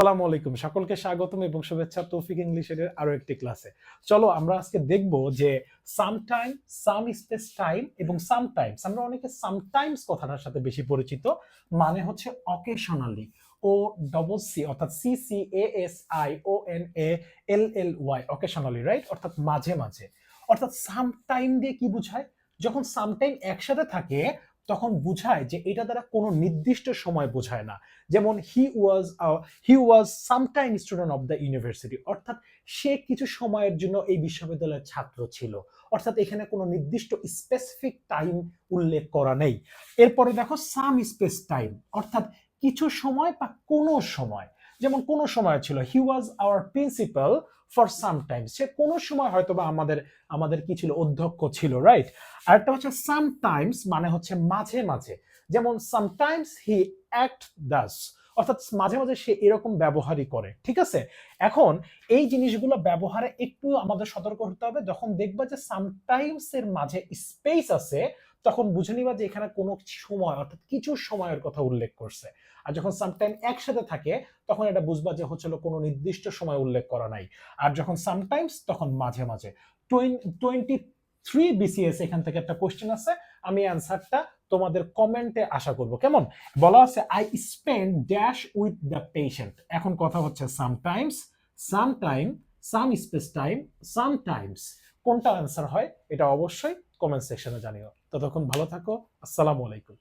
আসসালামু আলাইকুম, সকলকে স্বাগতম এবং শুভেচ্ছা তৌফিক ইংলিশের আরো একটি ক্লাসে। চলো আমরা আজকে দেখব যে সামটাইম, সাম স্পেস টাইম এবং সামটাইমস। আমরা অনেকে সামটাইমস কথাটার সাথে বেশি পরিচিত, মানে হচ্ছে অকেশনালি, ও ডবল সি অর্থাৎ C C A S I O N A L L Y, occasionally, right? অর্থাৎ মাঝে মাঝে। অর্থাৎ সামটাইম দিয়ে কি বোঝায়? যখন সামটাইম একসাথে থাকে তখন বোঝায় যে এটা দ্বারা কোনো নির্দিষ্ট সময় বোঝায় না। যেমন he was sometime student of the university, অর্থাৎ সে কিছু সময়ের জন্য এই বিশ্ববিদ্যালয়ের ছাত্র ছিল। অর্থাৎ এখানে কোনো নির্দিষ্ট স্পেসিফিক টাইম উল্লেখ করা নেই। এরপরে দেখো সাম স্পেস টাইম, অর্থাৎ কিছু সময় বা কোনো সময়। যেমন কোনো সময় ছিল, he was our principal for some time, সে কোনো সময় হয়তো বা আমাদের আমাদের কি ছিল, অধ্যক্ষ ছিল, রাইট? আরেকটা হচ্ছে সামটাইমস, মানে হচ্ছে মাঝে মাঝে। যেমন সামটাইমস হি অ্যাক্ট দাস, অর্থাৎ মাঝে মাঝে সে এরকম ব্যবহারই করে। ঠিক আছে, এখন এই জিনিসগুলো ব্যবহারে একটু আমাদের সতর্ক হতে হবে। যখন দেখবা যে সামটাইমস এর মাঝে স্পেস আছে, তখন বুঝে নিবা যে এখানে কোনো সময় অর্থাৎ কিছু সময়ের কথা উল্লেখ করছে। আর যখন সামটাইম একসাথে থাকে তখন এটা বুঝবা যে হচ্ছিল কোনো নির্দিষ্ট সময় উল্লেখ করা নাই। আর যখন সামটাইমস তখন মাঝে মাঝে। 23 বিসিএস এখান থেকে একটা কোশ্চেন আছে, আমি অ্যান্সারটা তোমাদের কমেন্টে আশা করব। কেমন? বলা আছে I spend dash with the patient. এখন কথা হচ্ছে sometimes, sometime, some space time, sometimes, কোনটা অ্যান্সার হয় এটা অবশ্যই কমেন্ট সেকশনে জানিও। ততক্ষণ ভালো থাকো। আসসালামু আলাইকুম।